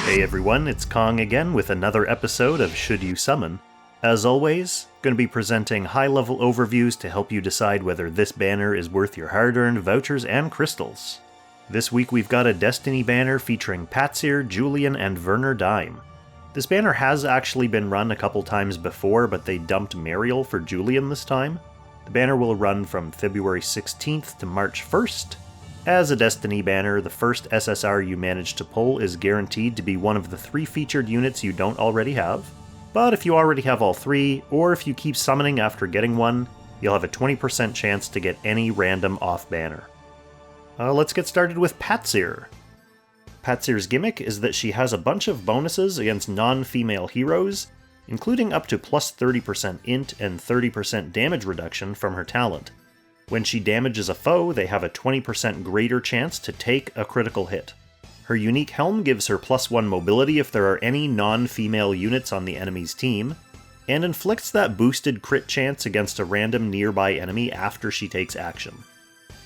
Hey everyone, it's Kong again with another episode of Should You Summon. As always, going to be presenting high-level overviews to help you decide whether this banner is worth your hard-earned vouchers and crystals. This week we've got a Destiny banner featuring Patsyr, Julian, and Werner Dime. This banner has actually been run a couple times before, but they dumped Mariel for Julian this time. The banner will run from February 16th to March 1st. As a Destiny banner, the first SSR you manage to pull is guaranteed to be one of the 3 featured units you don't already have. But if you already have all 3, or if you keep summoning after getting one, you'll have a 20% chance to get any random off banner. Let's get started with Patsyr. Patsyr's gimmick is that she has a bunch of bonuses against non-female heroes, including up to plus 30% int and 30% damage reduction from her talent. When she damages a foe, they have a 20% greater chance to take a critical hit. Her unique helm gives her +1 mobility if there are any non-female units on the enemy's team, and inflicts that boosted crit chance against a random nearby enemy after she takes action.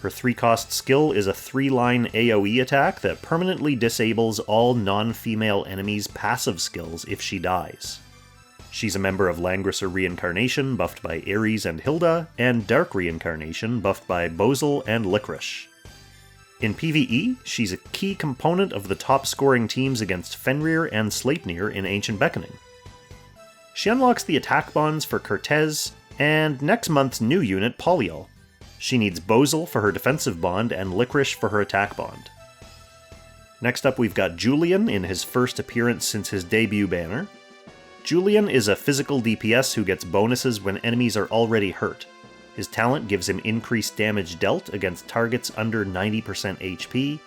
Her 3-cost skill is a 3-line AoE attack that permanently disables all non-female enemies' passive skills if she dies. She's a member of Langrisser Reincarnation, buffed by Ares and Hilda, and Dark Reincarnation, buffed by Bozel and Licorice. In PvE, she's a key component of the top-scoring teams against Fenrir and Sleipnir in Ancient Beckoning. She unlocks the attack bonds for Cortez, and next month's new unit, Polyol. She needs Bozel for her defensive bond and Licorice for her attack bond. Next up we've got Julian in his first appearance since his debut banner. Julian is a physical DPS who gets bonuses when enemies are already hurt. His talent gives him increased damage dealt against targets under 90% HP,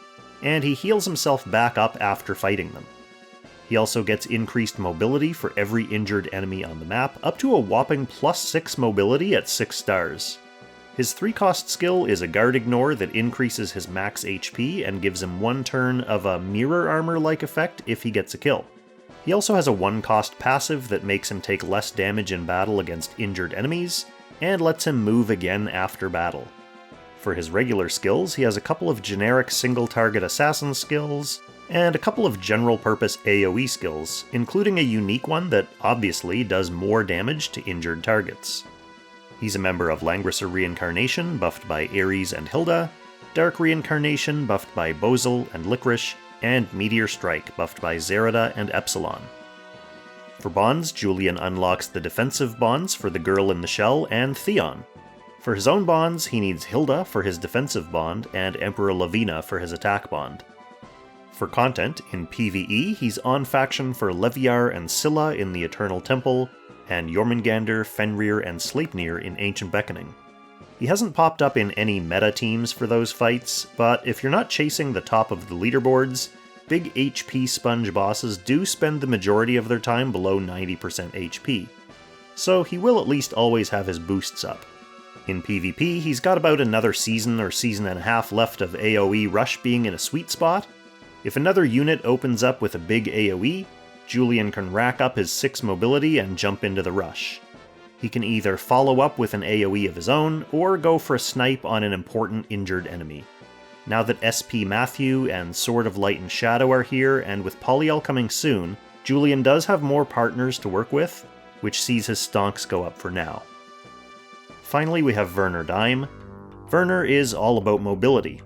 and he heals himself back up after fighting them. He also gets increased mobility for every injured enemy on the map, up to a whopping +6 mobility at 6 stars. His 3-cost skill is a guard ignore that increases his max HP and gives him 1 turn of a mirror armor-like effect if he gets a kill. He also has a 1-cost passive that makes him take less damage in battle against injured enemies, and lets him move again after battle. For his regular skills, he has a couple of generic single-target assassin skills, and a couple of general-purpose AoE skills, including a unique one that obviously does more damage to injured targets. He's a member of Langrisser Reincarnation, buffed by Ares and Hilda, Dark Reincarnation, buffed by Bozel and Licorice, and Meteor Strike, buffed by Zerida and Epsilon. For bonds, Julian unlocks the defensive bonds for the Girl in the Shell and Theon. For his own bonds, he needs Hilda for his defensive bond and Emperor Lavina for his attack bond. For content, in PvE, he's on faction for Leviar and Scylla in the Eternal Temple, and Jormungandr, Fenrir, and Sleipnir in Ancient Beckoning. He hasn't popped up in any meta teams for those fights, but if you're not chasing the top of the leaderboards, big HP sponge bosses do spend the majority of their time below 90% HP, so he will at least always have his boosts up. In PvP, he's got about another season or season and a half left of AoE Rush being in a sweet spot. If another unit opens up with a big AoE, Julian can rack up his 6 mobility and jump into the Rush. He can either follow up with an AoE of his own, or go for a snipe on an important injured enemy. Now that SP Matthew and Sword of Light and Shadow are here, and with Polyol coming soon, Julian does have more partners to work with, which sees his stonks go up for now. Finally, we have Werner Dime. Werner is all about mobility.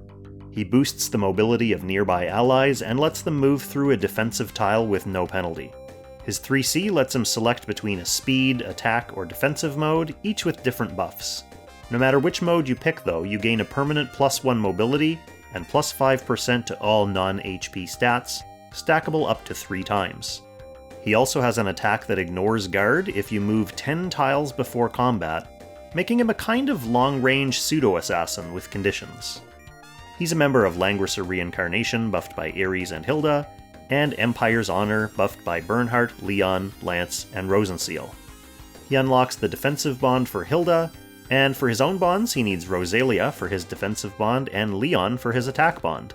He boosts the mobility of nearby allies and lets them move through a defensive tile with no penalty. His 3C lets him select between a speed, attack, or defensive mode, each with different buffs. No matter which mode you pick though, you gain a permanent +1 mobility and +5% to all non-HP stats, stackable up to 3 times. He also has an attack that ignores guard if you move 10 tiles before combat, making him a kind of long-range pseudo-assassin with conditions. He's a member of Langrisser Reincarnation, buffed by Ares and Hilda, and Empire's Honor, buffed by Bernhardt, Leon, Lance, and Rosenseal. He unlocks the defensive bond for Hilda, and for his own bonds he needs Rosalia for his defensive bond and Leon for his attack bond.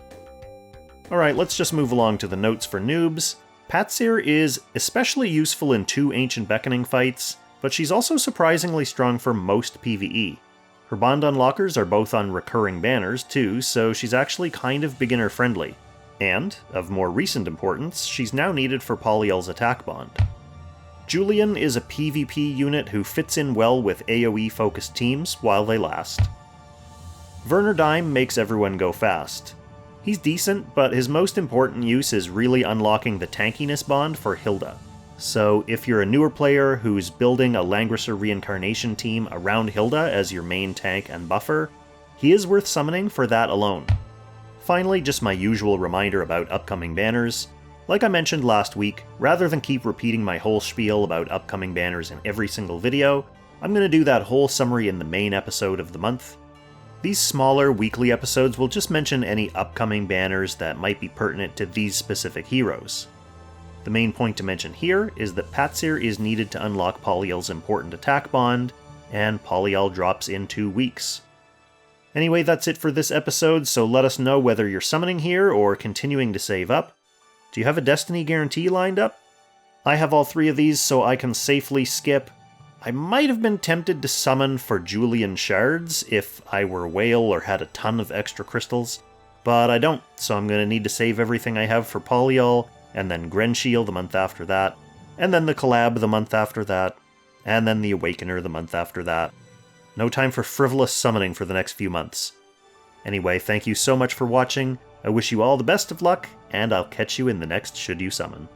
Alright, let's just move along to the notes for Noobs. Patsyr is especially useful in 2 Ancient Beckoning fights, but she's also surprisingly strong for most PvE. Her bond unlockers are both on recurring banners too, so she's actually kind of beginner friendly. And, of more recent importance, she's now needed for Polyel's attack bond. Julian is a PvP unit who fits in well with AoE-focused teams while they last. Werner Dime makes everyone go fast. He's decent, but his most important use is really unlocking the tankiness bond for Hilda. So if you're a newer player who's building a Langrisser Reincarnation team around Hilda as your main tank and buffer, he is worth summoning for that alone. Finally, just my usual reminder about upcoming banners. Like I mentioned last week, rather than keep repeating my whole spiel about upcoming banners in every single video, I'm going to do that whole summary in the main episode of the month. These smaller weekly episodes will just mention any upcoming banners that might be pertinent to these specific heroes. The main point to mention here is that Patsyr is needed to unlock Polyel's important attack bond, and Polyel drops in 2 weeks. Anyway, that's it for this episode, so let us know whether you're summoning here or continuing to save up. Do you have a Destiny guarantee lined up? I have all 3 of these, so I can safely skip. I might have been tempted to summon for Julian shards if I were a whale or had a ton of extra crystals, but I don't, so I'm going to need to save everything I have for Polyel, and then Grenshiel the month after that, and then the Collab the month after that, and then the Awakener the month after that. No time for frivolous summoning for the next few months. Anyway, thank you so much for watching, I wish you all the best of luck, and I'll catch you in the next Should You Summon.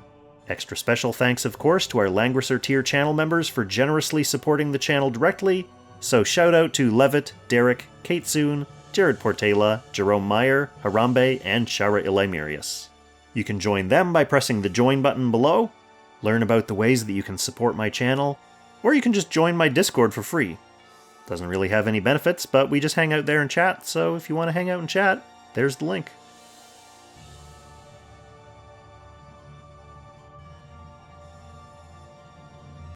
Extra special thanks, of course, to our Langrisser tier channel members for generously supporting the channel directly, so shout out to Levitt, Derek, Kate Soon, Jared Portela, Jerome Meyer, Harambe, and Shara Ilaimirius. You can join them by pressing the join button below, learn about the ways that you can support my channel, or you can just join my Discord for free. Doesn't really have any benefits, but we just hang out there and chat, so if you want to hang out and chat, there's the link.